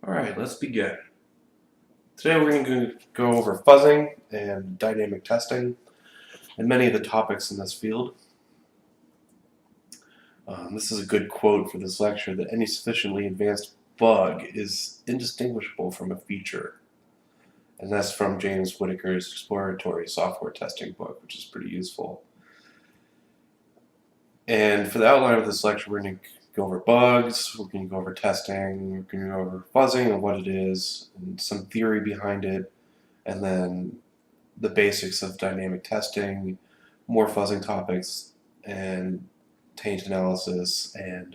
Alright, let's begin. Today we're going to go over fuzzing and dynamic testing and many of the topics in this field. This is a good quote for this lecture, that any sufficiently advanced bug is indistinguishable from a feature. And that's from James Whitaker's exploratory software testing book, which is pretty useful. And for the outline of this lecture, we're going to go over bugs, we're going to go over testing, we're going to go over fuzzing and what it is, and some theory behind it, and then the basics of dynamic testing, more fuzzing topics, and taint analysis, and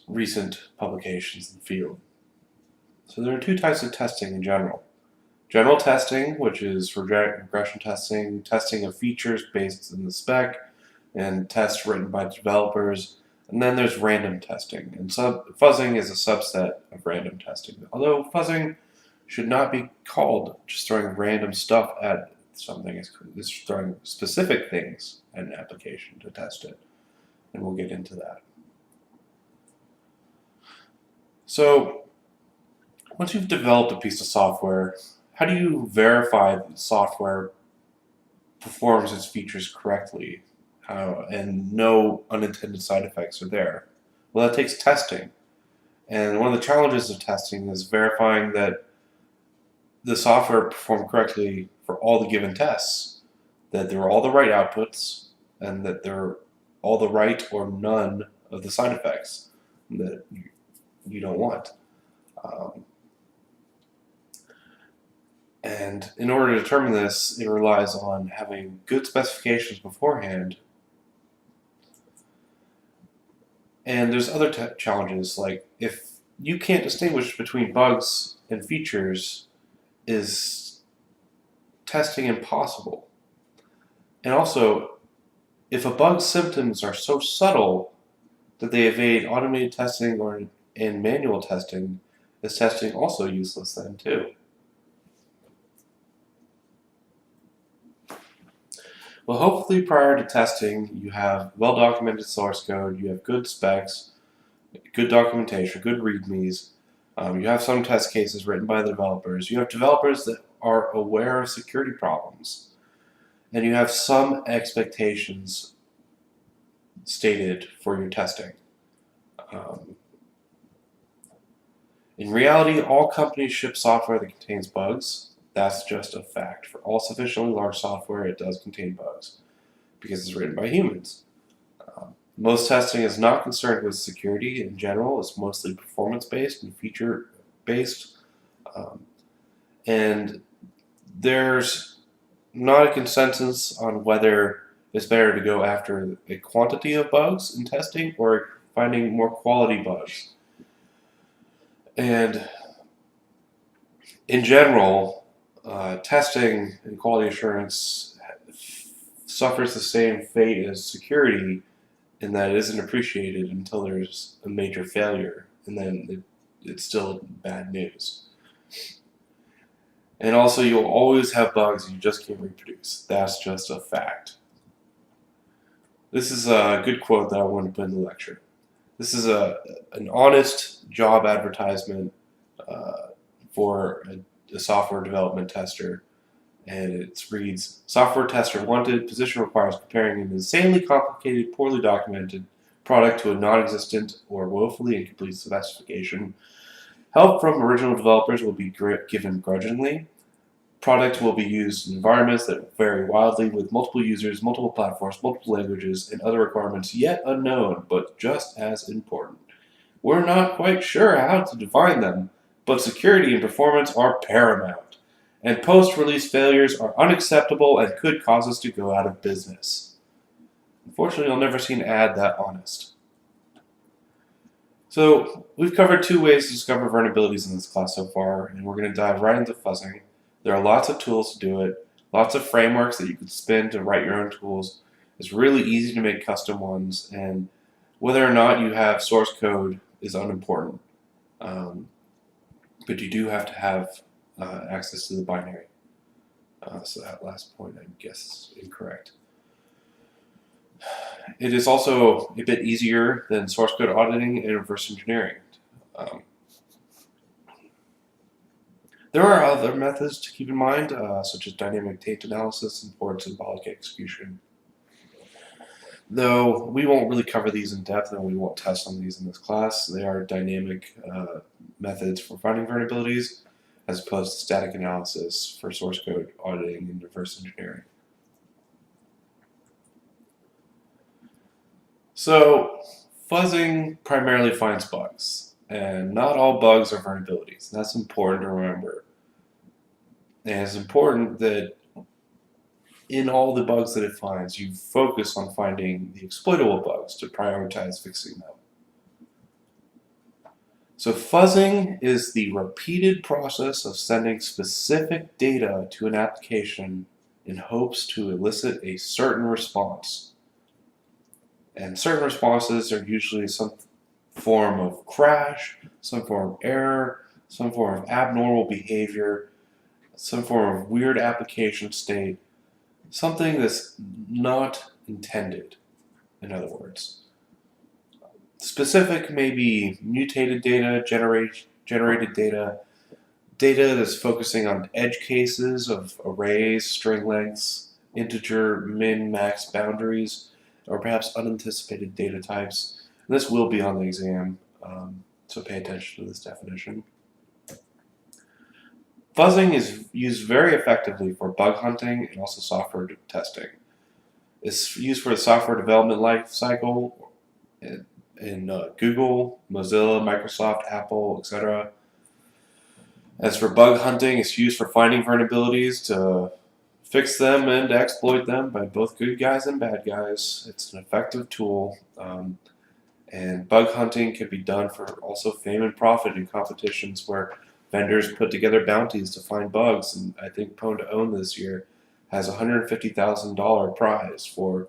recent publications in the field. So there are two types of testing in general. General testing, which is regression testing, testing of features based in the spec, and tests written by developers. And then there's random testing, and fuzzing is a subset of random testing. Although fuzzing should not be called just throwing random stuff at something, it's throwing specific things at an application to test it, and we'll get into that. So once you've developed a piece of software, how do you verify that the software performs its features correctly? And no unintended side effects are there? Well, that takes testing. And one of the challenges of testing is verifying that the software performed correctly for all the given tests, that there are all the right outputs, and that there are all the right or none of the side effects that you don't want. And in order to determine this, it relies on having good specifications beforehand. And there's other challenges, like if you can't distinguish between bugs and features, is testing impossible. And also, if a bug's symptoms are so subtle that they evade automated testing or in manual testing, is testing also useless then too? Well, hopefully prior to testing, you have well-documented source code, you have good specs, good documentation, good readmes, you have some test cases written by the developers, you have developers that are aware of security problems, and you have some expectations stated for your testing. In reality, all companies ship software that contains bugs. That's just a fact. For all sufficiently large software, it does contain bugs because it's written by humans. Most testing is not concerned with security in general. It's mostly performance-based and feature-based. And there's not a consensus on whether it's better to go after a quantity of bugs in testing or finding more quality bugs. And in general, testing and quality assurance suffers the same fate as security in that it isn't appreciated until there's a major failure, and then it's still bad news. And also, you'll always have bugs you just can't reproduce. That's just a fact. This is a good quote that I want to put in the lecture. This is an honest job advertisement for a software development tester, and it reads, "Software tester wanted, position requires comparing an insanely complicated, poorly documented product to a non-existent or woefully incomplete specification. Help from original developers will be given grudgingly. Product will be used in environments that vary wildly with multiple users, multiple platforms, multiple languages, and other requirements yet unknown, but just as important. We're not quite sure how to define them, but security and performance are paramount, and post-release failures are unacceptable and could cause us to go out of business." Unfortunately, you'll never see an ad that honest. So, we've covered two ways to discover vulnerabilities in this class so far, and we're going to dive right into fuzzing. There are lots of tools to do it, lots of frameworks that you can spin to write your own tools. It's really easy to make custom ones, and whether or not you have source code is unimportant. But you do have to have access to the binary. So that last point, I guess, is incorrect. It is also a bit easier than source code auditing and reverse engineering. There are other methods to keep in mind, such as dynamic taint analysis and forward symbolic execution. Though we won't really cover these in depth and we won't test on these in this class, they are dynamic methods for finding vulnerabilities as opposed to static analysis for source code auditing and reverse engineering. So, fuzzing primarily finds bugs, and not all bugs are vulnerabilities. That's important to remember. And it's important that in all the bugs that it finds, you focus on finding the exploitable bugs to prioritize fixing them. So fuzzing is the repeated process of sending specific data to an application in hopes to elicit a certain response. And certain responses are usually some form of crash, some form of error, some form of abnormal behavior, some form of weird application state, something that's not intended, in other words. Specific may be mutated data, generated data, data that's focusing on edge cases of arrays, string lengths, integer min-max boundaries, or perhaps unanticipated data types. And this will be on the exam, so pay attention to this definition. Fuzzing is used very effectively for bug hunting and also software testing. It's used for the software development life cycle in Google, Mozilla, Microsoft, Apple, etc. As for bug hunting, it's used for finding vulnerabilities to fix them and exploit them by both good guys and bad guys. It's an effective tool. And bug hunting can be done for also fame and profit in competitions where vendors put together bounties to find bugs. And I think Pwn to Own this year has a $150,000 prize for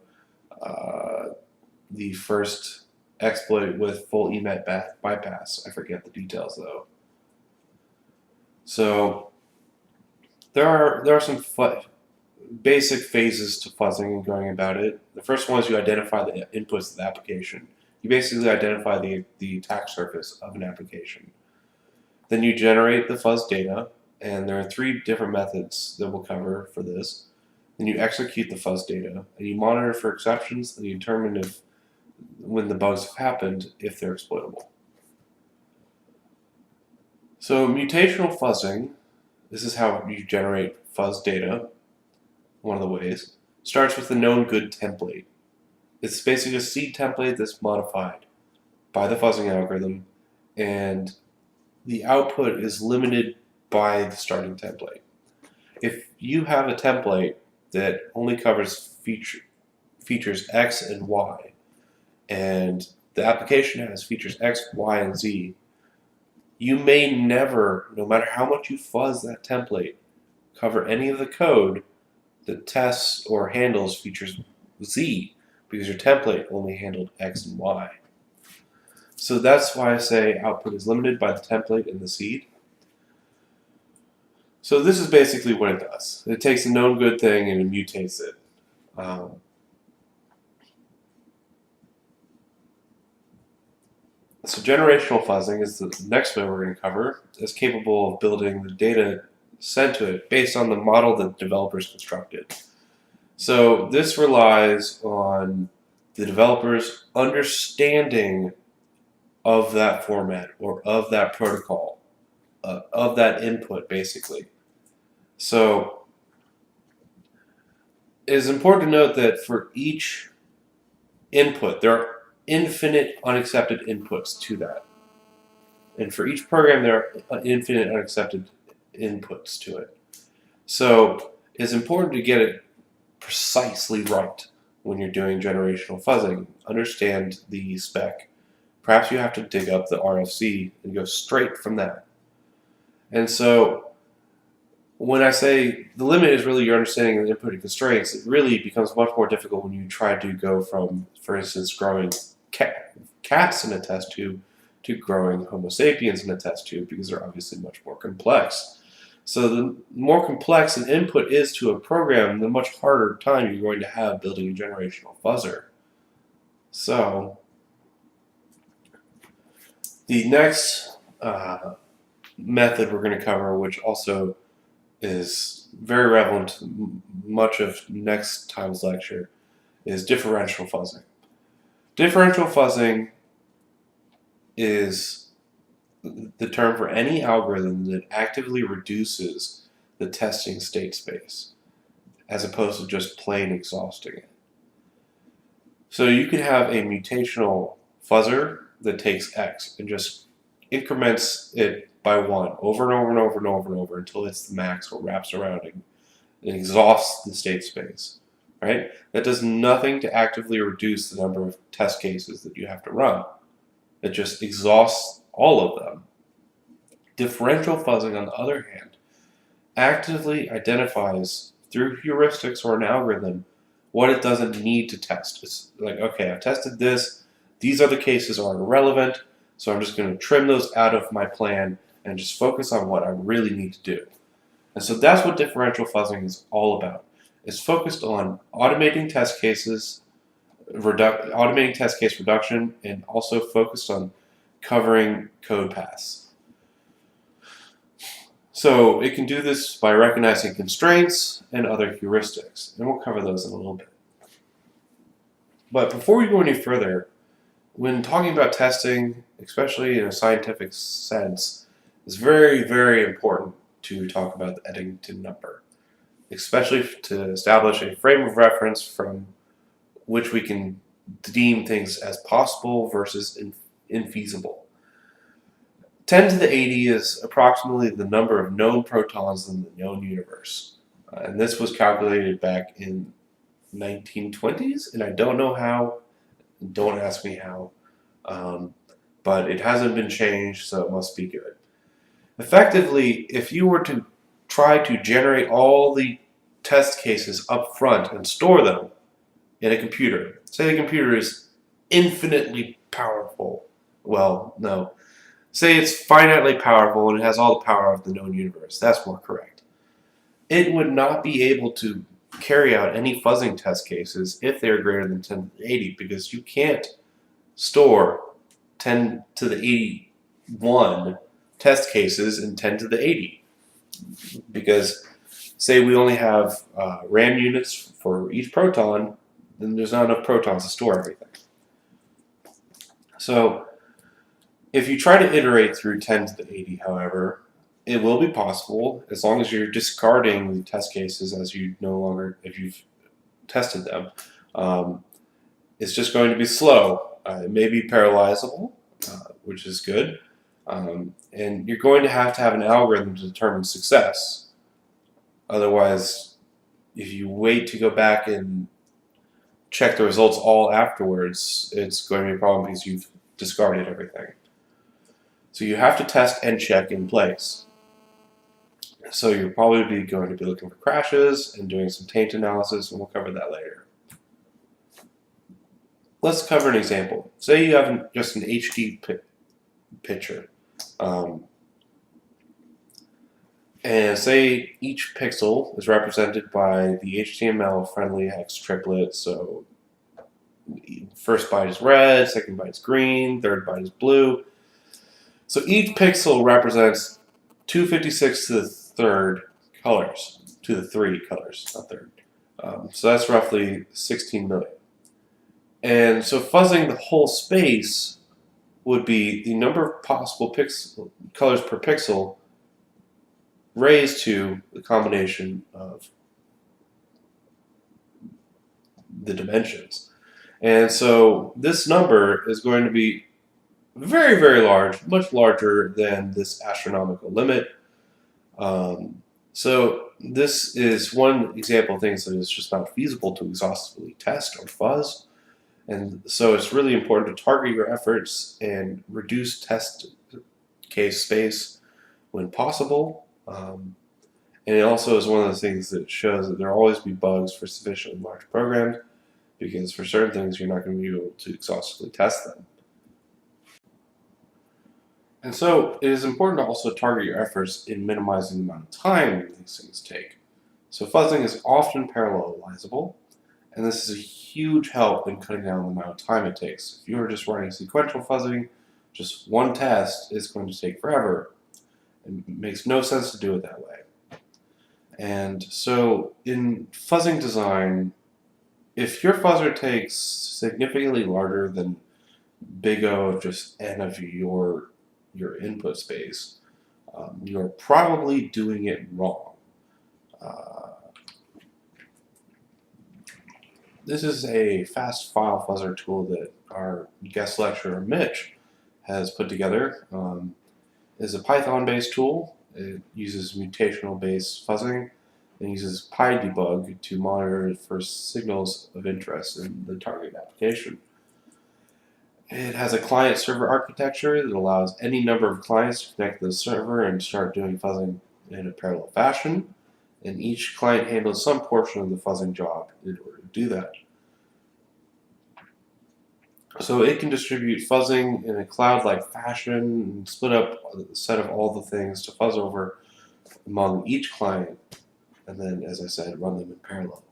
the first exploit with full EMET bypass. I forget the details though. So there are some basic phases to fuzzing and going about it. The first one is you identify the inputs of the application. You basically identify the attack surface of an application. Then you generate the fuzz data, and there are 3 different methods that we'll cover for this. Then you execute the fuzz data, and you monitor for exceptions, and you determine if, when the bugs have happened, if they're exploitable. So mutational fuzzing, this is how you generate fuzz data, one of the ways, starts with the known good template. It's basically a seed template that's modified by the fuzzing algorithm, and the output is limited by the starting template. If you have a template that only covers features X and Y, and the application has features X, Y, and Z, you may never, no matter how much you fuzz that template, cover any of the code that tests or handles features Z, because your template only handled X and Y. So that's why I say output is limited by the template and the seed. So this is basically what it does. It takes a known good thing and it mutates it. So generational fuzzing is the next way we're going to cover. It's capable of building the data sent to it based on the model that developers constructed. So this relies on the developer's understanding of that format or of that protocol, of that input, basically. So it is important to note that for each input, there are infinite unaccepted inputs to that. And for each program, there are infinite unaccepted inputs to it. So it's important to get it precisely right when you're doing generational fuzzing. Understand the spec. Perhaps you have to dig up the RFC and go straight from that. And so when I say the limit is really your understanding of the input and constraints, it really becomes much more difficult when you try to go from, for instance, growing cats in a test tube to growing Homo sapiens in a test tube, because they're obviously much more complex. So the more complex an input is to a program, the much harder time you're going to have building a generational fuzzer. So the next method we're going to cover, which also is very relevant to much of next time's lecture, is differential fuzzing. Differential fuzzing is the term for any algorithm that actively reduces the testing state space, as opposed to just plain exhausting it. So you could have a mutational fuzzer that takes X and just increments it by 1 over and over and over and over and over until it's the max or wraps around and exhausts the state space. Right? That does nothing to actively reduce the number of test cases that you have to run. It just exhausts all of them. Differential fuzzing, on the other hand, actively identifies through heuristics or an algorithm what it doesn't need to test. It's like, okay, I've tested this, these other cases are irrelevant, so I'm just going to trim those out of my plan and just focus on what I really need to do. And so that's what differential fuzzing is all about. It's focused on automating test cases, automating test case reduction, and also focused on covering code paths. So it can do this by recognizing constraints and other heuristics, and we'll cover those in a little bit. But before we go any further, when talking about testing, especially in a scientific sense, it's very, very important to talk about the Eddington number, especially to establish a frame of reference from which we can deem things as possible versus infeasible. 10 to the 80 is approximately the number of known protons in the known universe. And this was calculated back in 1920s, and I don't know how, don't ask me how, but it hasn't been changed, so it must be good. Effectively, if you were to try to generate all the test cases up front and store them in a computer, say the computer is infinitely powerful, well, no, say it's finitely powerful and it has all the power of the known universe, that's more correct. It would not be able to carry out any fuzzing test cases if they're greater than 10 to the 80, because you can't store 10 to the 81 test cases in 10 to the 80. Because say we only have RAM units for each proton, then there's not enough protons to store everything. So if you try to iterate through 10 to the 80, however, it will be possible as long as you're discarding the test cases as you no longer, if you've tested them. It's just going to be slow. It may be parallelizable, which is good. And you're going to have an algorithm to determine success. Otherwise, if you wait to go back and check the results all afterwards, it's going to be a problem because you've discarded everything. So you have to test and check in place. So you'll probably going to be looking for crashes and doing some taint analysis, and we'll cover that later. Let's cover an example. Say you have just an HD picture. And say each pixel is represented by the HTML-friendly hex triplet. So first byte is red, second byte is green, third byte is blue. So each pixel represents 256 to the third colors, to the 3 colors, not third. So that's roughly 16 million. And so fuzzing the whole space would be the number of possible colors per pixel raised to the combination of the dimensions. And so this number is going to be very, very large, much larger than this astronomical limit. So this is one example of things that is just not feasible to exhaustively test or fuzz. And so it's really important to target your efforts and reduce test case space when possible. And it also is one of those things that shows that there will always be bugs for sufficiently large programs, because for certain things you're not going to be able to exhaustively test them. And so it is important to also target your efforts in minimizing the amount of time these things take. So fuzzing is often parallelizable, and this is a huge help in cutting down the amount of time it takes. If you are just running sequential fuzzing, just one test is going to take forever. It makes no sense to do it that way. And so in fuzzing design, if your fuzzer takes significantly larger than big O of just n of your input space, you're probably doing it wrong. This is a fast file fuzzer tool that our guest lecturer Mitch has put together. It's a Python-based tool. It uses mutational-based fuzzing and uses PyDebug to monitor for signals of interest in the target application. It has a client-server architecture that allows any number of clients to connect to the server and start doing fuzzing in a parallel fashion. And each client handles some portion of the fuzzing job in order to do that. So it can distribute fuzzing in a cloud-like fashion and split up a set of all the things to fuzz over among each client, and then, as I said, run them in parallel.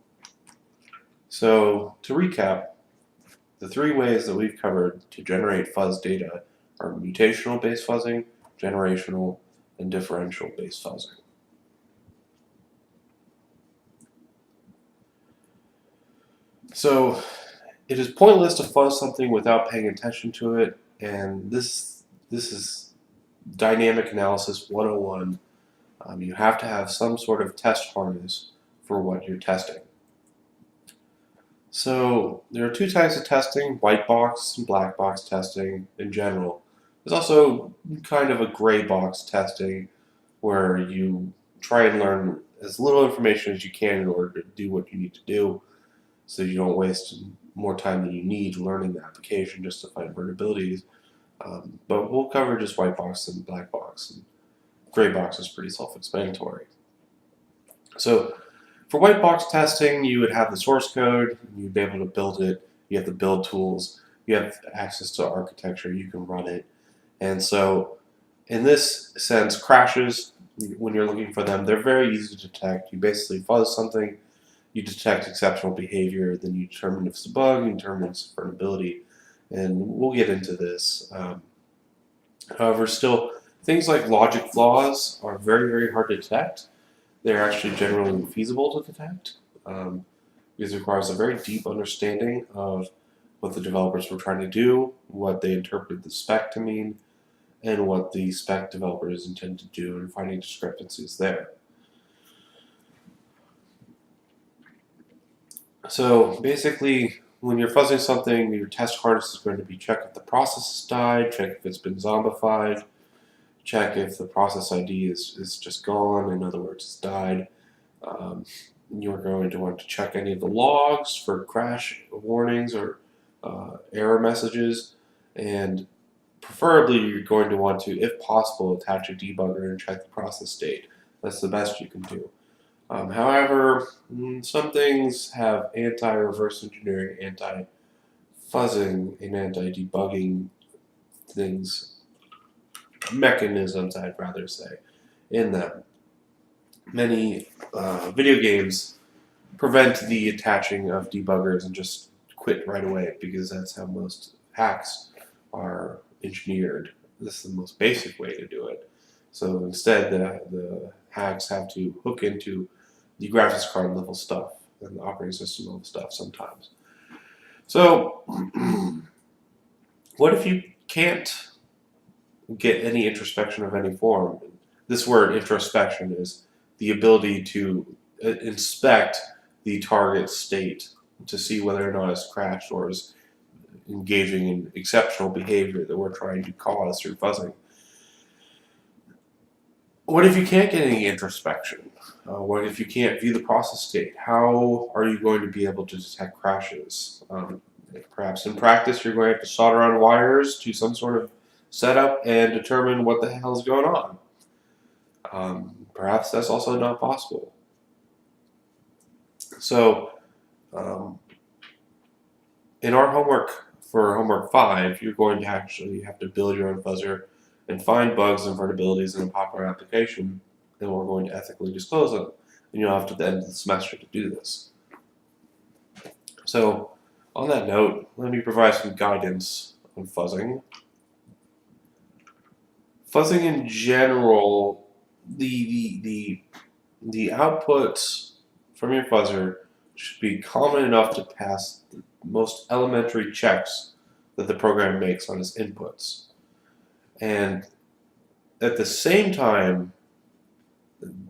So to recap, the three ways that we've covered to generate fuzz data are mutational-based fuzzing, generational, and differential-based fuzzing. So it is pointless to fuzz something without paying attention to it, and this is dynamic analysis 101. You have to have some sort of test harness for what you're testing. So there are two types of testing, white box and black box testing in general. There's also kind of a gray box testing where you try and learn as little information as you can in order to do what you need to do, so you don't waste more time than you need learning the application just to find vulnerabilities. But we'll cover just white box and black box. And gray box is pretty self-explanatory. So for white box testing, you would have the source code, you'd be able to build it, you have the build tools, you have access to architecture, you can run it. And so in this sense, crashes, when you're looking for them, they're very easy to detect. You basically fuzz something, you detect exceptional behavior, then you determine if it's a bug, you determine if it's a vulnerability, and we'll get into this. However, still, things like logic flaws are very, very hard to detect. They're actually generally infeasible to detect because it requires a very deep understanding of what the developers were trying to do, what they interpreted the spec to mean, and what the spec developers intend to do, and finding discrepancies there. So basically, when you're fuzzing something, your test harness is going to be check if the process has died, check if it's been zombified, check if the process ID is just gone, in other words, it's died. You're going to want to check any of the logs for crash warnings or error messages, and preferably you're going to want to, if possible, attach a debugger and check the process state. That's the best you can do. However, some things have anti-reverse engineering, anti-fuzzing, and anti-debugging things, mechanisms, I'd rather say, in them. Many video games prevent the attaching of debuggers and just quit right away because that's how most hacks are engineered. This is the most basic way to do it. So instead, the hacks have to hook into the graphics card level stuff and the operating system level stuff sometimes. So what if you can't get any introspection of any form? This word introspection is the ability to inspect the target state to see whether or not it's crashed or is engaging in exceptional behavior that we're trying to cause through fuzzing. What if you can't get any introspection? What if you can't view the process state? How are you going to be able to detect crashes? Perhaps in practice you're going to have to solder on wires to some sort of setup and determine what the hell is going on. Perhaps that's also not possible. So in our homework, for homework 5, you're going to actually have to build your own fuzzer and find bugs and vulnerabilities in a popular application, and we're going to ethically disclose them. And you'll have to the end of the semester to do this. So on that note, let me provide some guidance on fuzzing. Fuzzing in general, the outputs from your fuzzer should be common enough to pass the most elementary checks that the program makes on its inputs. And at the same time,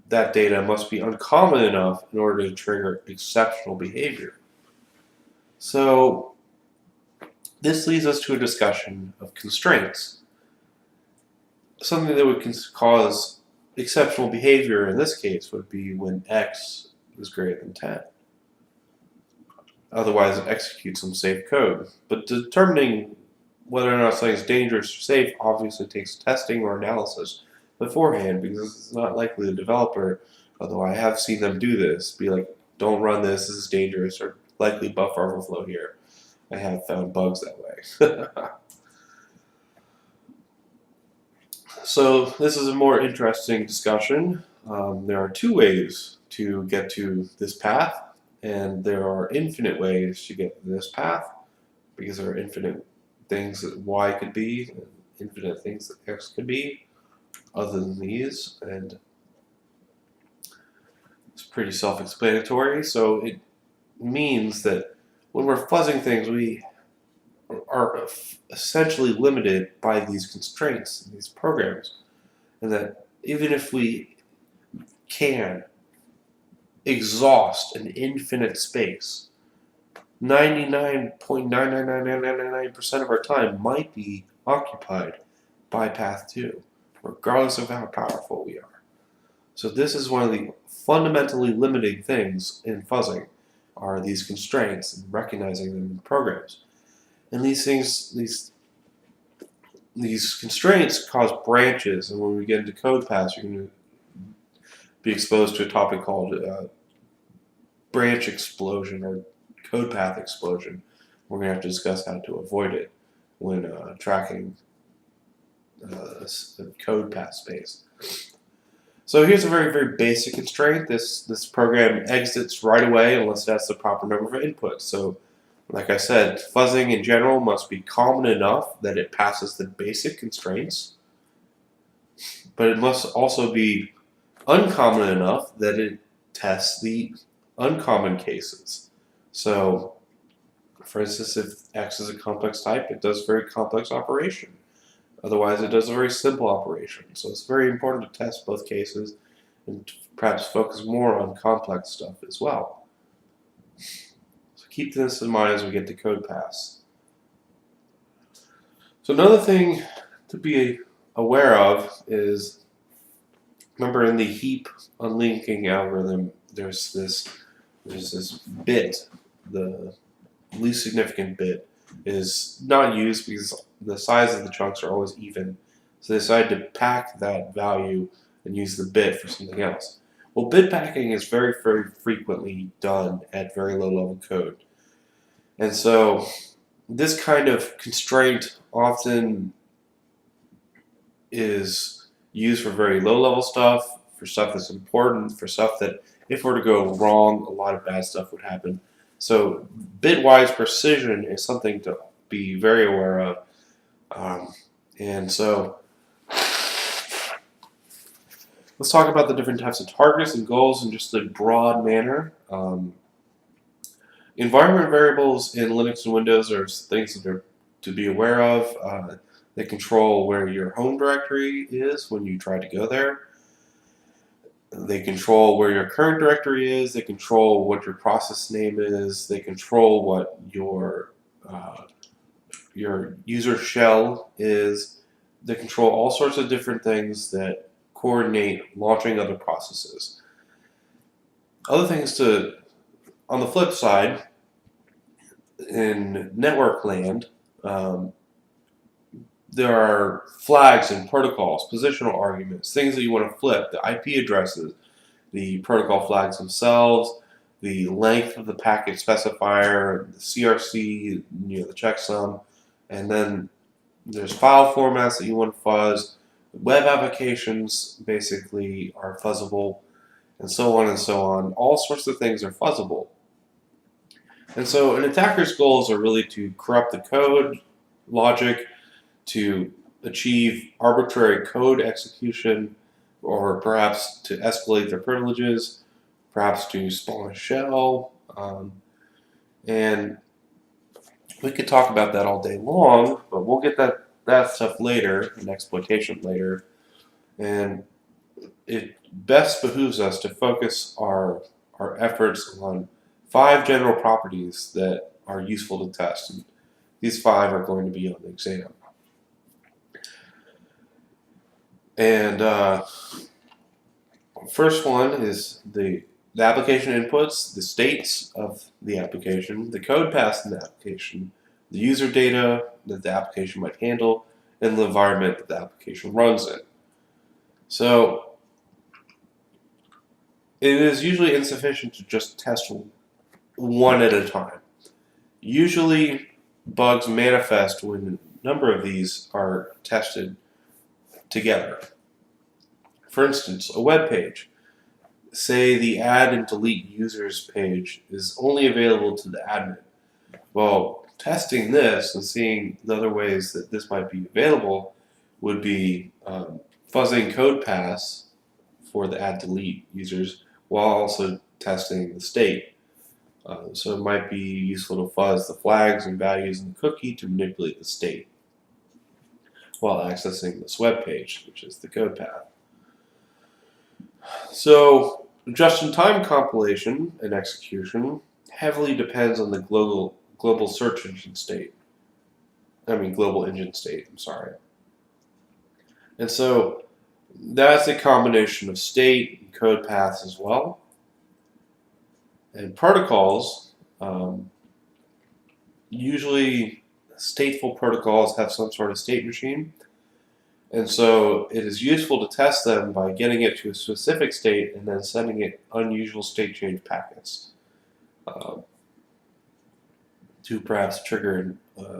that data must be uncommon enough in order to trigger exceptional behavior. So this leads us to a discussion of constraints. Something that would cause exceptional behavior in this case would be when x is greater than 10. Otherwise, it executes some safe code. But determining whether or not something is dangerous or safe obviously takes testing or analysis beforehand, because it's not likely the developer, although I have seen them do this, be like, don't run this is dangerous, or likely buffer overflow here. I have found bugs that way. So this is a more interesting discussion. There are two ways to get to this path, and there are infinite ways to get to this path, because there are infinite things that y could be, and infinite things that x could be, other than these, and it's pretty self-explanatory. So it means that when we're fuzzing things, we are essentially limited by these constraints in these programs, and that even if we can exhaust an infinite space, 99.99999% of our time might be occupied by path 2, regardless of how powerful we are. So this is one of the fundamentally limiting things in fuzzing, are these constraints and recognizing them in programs. And these things, these constraints cause branches, and when we get into code paths, you're going to be exposed to a topic called branch explosion or code path explosion. We're going to have to discuss how to avoid it when tracking code path space. So here's a very, very basic constraint. This program exits right away unless it has the proper number of inputs. So like I said, fuzzing in general must be common enough that it passes the basic constraints, but it must also be uncommon enough that it tests the uncommon cases. So, for instance, if x is a complex type, it does a very complex operation. Otherwise, it does a very simple operation. So it's very important to test both cases and perhaps focus more on complex stuff as well. Keep this in mind as we get to code paths. So another thing to be aware of is, remember in the heap unlinking algorithm, there's this bit, the least significant bit is not used because the size of the chunks are always even. So they decided to pack that value and use the bit for something else. Well, bit packing is very, very frequently done at very low level code. And so this kind of constraint often is used for very low level stuff, for stuff that's important, for stuff that if it were to go wrong, a lot of bad stuff would happen. So bitwise precision is something to be very aware of. And so let's talk about the different types of targets and goals in just a broad manner. Environment variables in Linux and Windows are things that are to be aware of. They control where your home directory is when you try to go there. They control where your current directory is. They control what your process name is. They control what your user shell is. They control all sorts of different things that coordinate launching other processes. Other things to, on the flip side, in network land, there are flags and protocols, positional arguments, things that you want to flip, the IP addresses, the protocol flags themselves, the length of the packet specifier, the CRC, the checksum, and then there's file formats that you want to fuzz. Web applications basically are fuzzable, and so on and so on. All sorts of things are fuzzable. And so an attacker's goals are really to corrupt the code logic, to achieve arbitrary code execution, or perhaps to escalate their privileges, perhaps to spawn a shell. And we could talk about that all day long, but we'll get that stuff later, and exploitation later. And it best behooves us to focus our efforts on 5 general properties that are useful to test. And these 5 are going to be on the exam. And first one is the application inputs, the states of the application, the code path in the application, the user data that the application might handle, and the environment that the application runs in. So it is usually insufficient to just test one at a time. Usually bugs manifest when a number of these are tested together. For instance, a web page. Say the add and delete users page is only available to the admin. Well, testing this and seeing the other ways that this might be available would be fuzzing code paths for the add delete users while also testing the state. So it might be useful to fuzz the flags and values in the cookie to manipulate the state while accessing this web page, which is the code path. So just-in-time compilation and execution heavily depends on the global search engine state. Global engine state, I'm sorry. And so that's a combination of state and code paths as well. And protocols, usually stateful protocols have some sort of state machine. And so it is useful to test them by getting it to a specific state and then sending it unusual state change packets to perhaps trigger an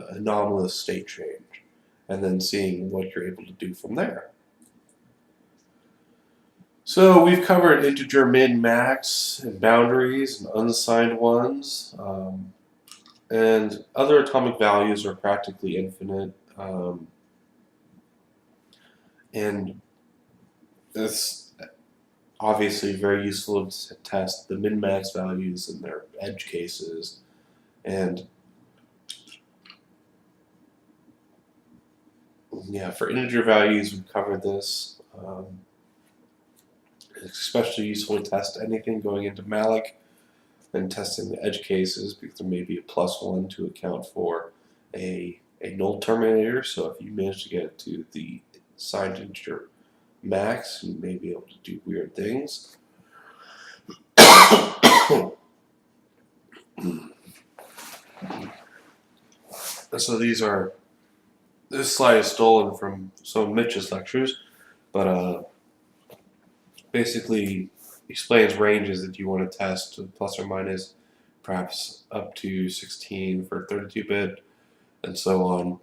anomalous state change, and then seeing what you're able to do from there. So we've covered integer min, max, and boundaries, and unsigned ones, and other atomic values are practically infinite. And it's obviously very useful to test the min-max values and their edge cases. And yeah, for integer values, we've covered this. It's especially useful to test anything going into malloc and testing the edge cases, because there may be a +1 to account for a null terminator. So if you manage to get it to the signed integer max, you may be able to do weird things. So this slide is stolen from some of Mitch's lectures, but basically explains ranges that you want to test, plus or minus, perhaps up to 16 for 32-bit, and so on.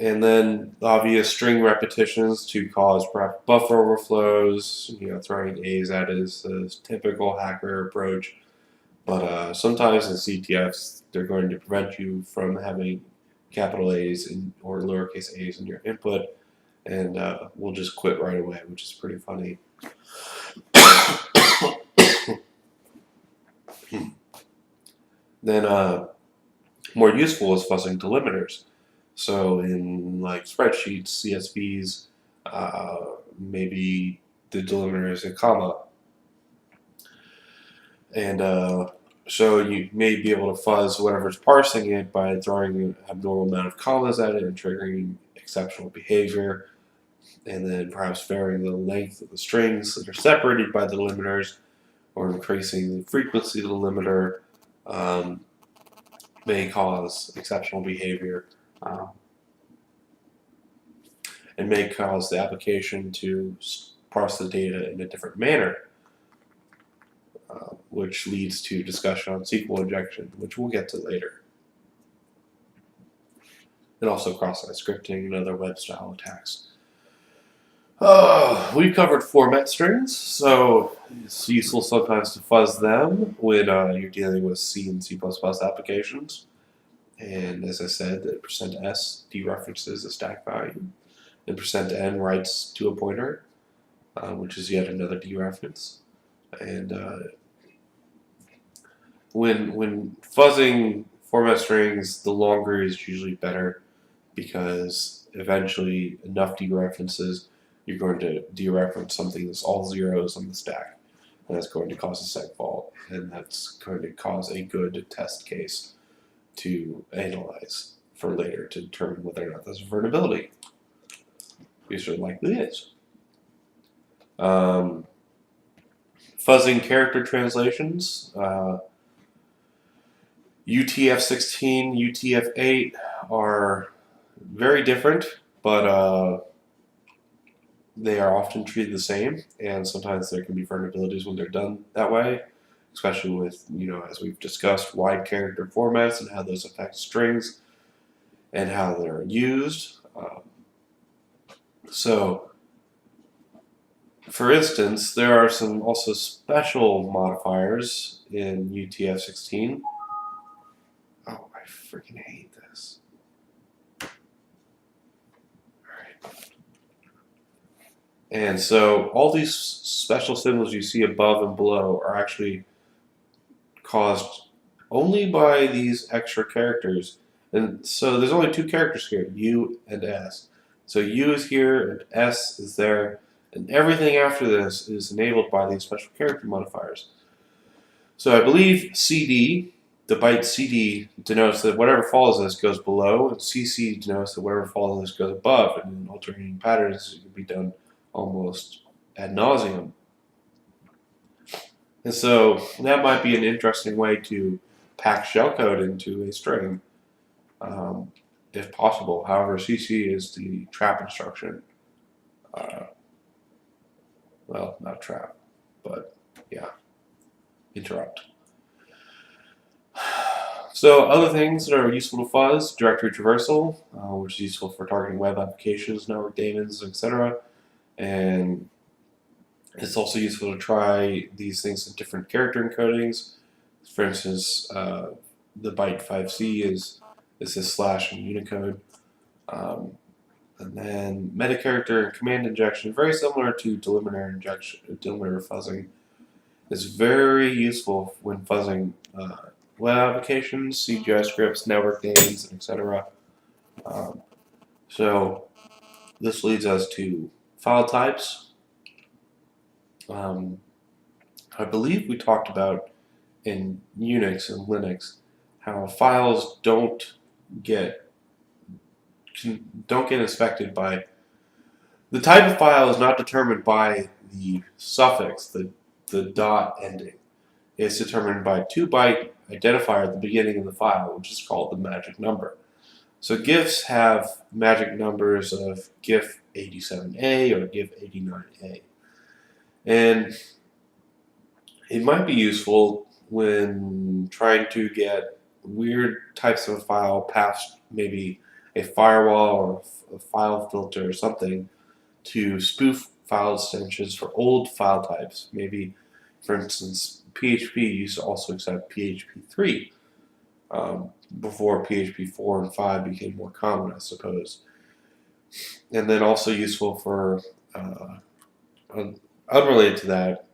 And then the obvious string repetitions to cause perhaps buffer overflows. Throwing A's at is a typical hacker approach. But sometimes in CTFs, they're going to prevent you from having capital A's or lowercase a's in your input, and we'll just quit right away, which is pretty funny. Then more useful is fuzzing delimiters. So in like spreadsheets, CSVs, maybe the delimiter is a comma. And so you may be able to fuzz whatever's parsing it by throwing an abnormal amount of commas at it and triggering exceptional behavior, and then perhaps varying the length of the strings that are separated by the delimiters, or increasing the frequency of the delimiter may cause exceptional behavior. And may cause the application to parse the data in a different manner, which leads to discussion on SQL injection, which we'll get to later. And also cross-site scripting and other web-style attacks. We've covered format strings, so it's useful sometimes to fuzz them when you're dealing with C and C++ applications. And as I said, the %s dereferences a stack value, and %n writes to a pointer, which is yet another dereference. And when fuzzing format strings, the longer is usually better, because eventually enough dereferences, you're going to dereference something that's all zeros on the stack, and that's going to cause a seg fault, and that's going to cause a good test case to analyze for later to determine whether or not there's a vulnerability. Which there likely is. Fuzzing character translations. UTF-16, UTF-8 are very different, but they are often treated the same, and sometimes there can be vulnerabilities when they're done that way, especially with, as we've discussed, wide character formats and how those affect strings and how they're used. So, for instance, there are some also special modifiers in UTF-16. Oh, I freaking hate this. Alright. And so all these special symbols you see above and below are actually caused only by these extra characters. And so there's only two characters here, U and S. So U is here and S is there, and everything after this is enabled by these special character modifiers. So I believe CD, the byte CD, denotes that whatever follows this goes below, and CC denotes that whatever follows this goes above, and in alternating patterns it can be done almost ad nauseum. And so that might be an interesting way to pack shellcode into a string, if possible. However, CC is the trap instruction. Well, not trap, but yeah, interrupt. So other things that are useful to fuzz: directory traversal, which is useful for targeting web applications, network daemons, etc. And it's also useful to try these things in different character encodings. For instance, the byte 5C is this slash in Unicode. And then meta character and command injection, very similar to delimiter fuzzing. It's very useful when fuzzing web applications, CGI scripts, network names, etc. So this leads us to file types. I believe we talked about in Unix and Linux how files don't get inspected by the type of file is not determined by the suffix, the dot ending. It's determined by a 2-byte identifier at the beginning of the file, which is called the magic number. So GIFs have magic numbers of GIF 87A or GIF 89A. And it might be useful when trying to get weird types of a file past maybe a firewall or a file filter or something to spoof file extensions for old file types. Maybe, for instance, PHP used to also accept PHP 3 before PHP 4 and 5 became more common, I suppose. And then also useful for, unrelated to that,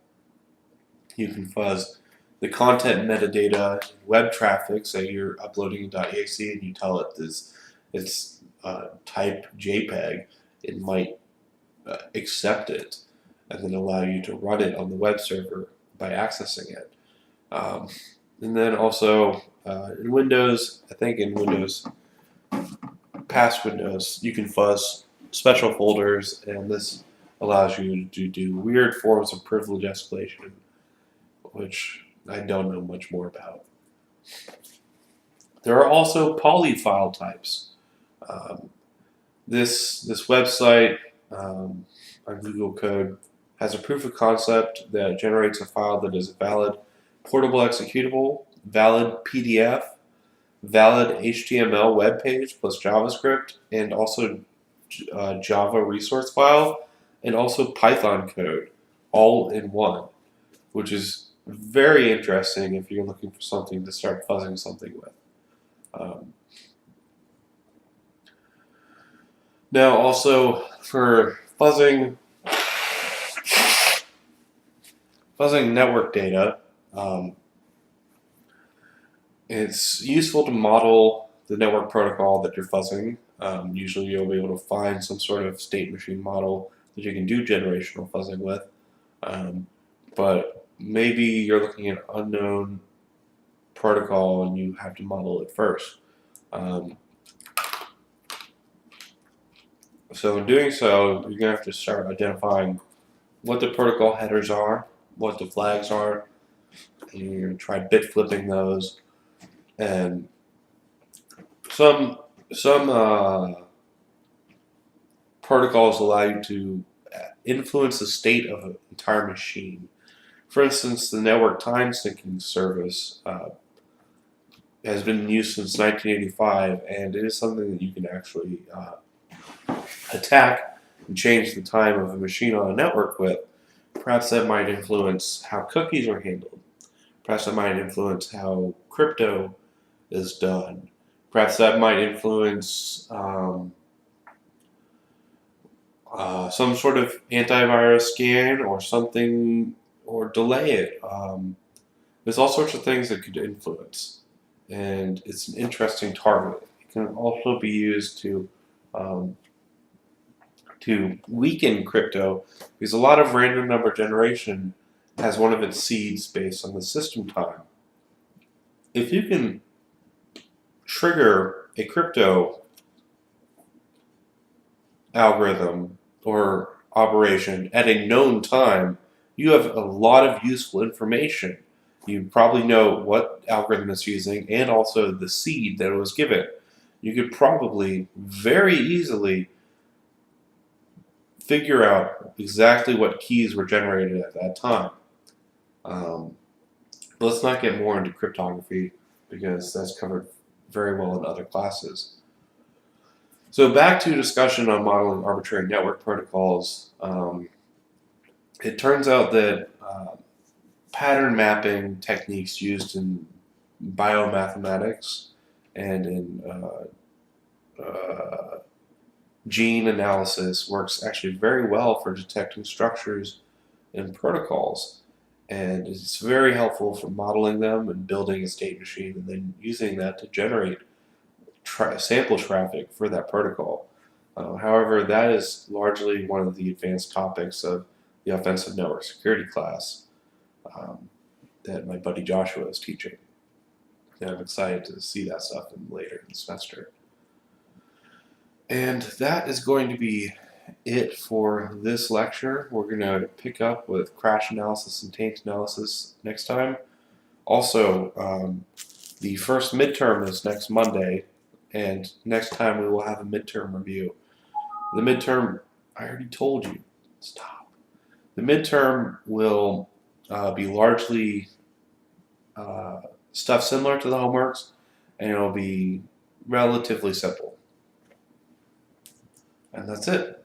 you can fuzz the content metadata web traffic. Say you're uploading .AAC and you tell it it's type JPEG, it might accept it and then allow you to run it on the web server by accessing it. And then also in Windows, I think in Windows, past Windows, you can fuzz special folders, and this allows you to do weird forms of privilege escalation, which I don't know much more about. There are also poly file types. This website on Google Code has a proof of concept that generates a file that is a valid portable executable, valid PDF, valid HTML web page plus JavaScript, and also Java resource file, and also Python code, all in one, which is very interesting if you're looking for something to start fuzzing something with. Now, also for fuzzing network data, um, it's useful to model the network protocol that you're fuzzing. Usually, you'll be able to find some sort of state machine model that you can do generational fuzzing with. Um, but maybe you're looking at unknown protocol and you have to model it first. Um, so in doing so, you're going to have to start identifying what the protocol headers are, what the flags are, and you're going to try bit flipping those. And some protocols allow you to influence the state of an entire machine. For instance, the network time syncing service has been in use since 1985, and it is something that you can actually attack and change the time of a machine on a network with. Perhaps that might influence how cookies are handled. Perhaps that might influence how crypto is done. Perhaps that might influence some sort of antivirus scan or something, or delay it. There's all sorts of things that could influence, and it's an interesting target. It can also be used um, to weaken crypto because a lot of random number generation has one of its seeds based on the system time. If you can trigger a crypto algorithm or operation at a known time, you have a lot of useful information. You probably know what algorithm it's using and also the seed that it was given. You could probably very easily figure out exactly what keys were generated at that time. Um, let's not get more into cryptography because that's covered very well in other classes. So back to discussion on modeling arbitrary network protocols. It turns out that pattern mapping techniques used in biomathematics and in gene analysis works actually very well for detecting structures in protocols. And it's very helpful for modeling them and building a state machine and then using that to generate sample traffic for that protocol. However, that is largely one of the advanced topics of the offensive network security class that my buddy Joshua is teaching. And I'm excited to see that stuff later in the semester. And that is going to be it for this lecture. We're going to pick up with crash analysis and taint analysis next time. Also, the first midterm is next Monday, and next time we will have a midterm review. The midterm, I already told you, stop. The midterm will be largely stuff similar to the homeworks, and it'll be relatively simple. And that's it.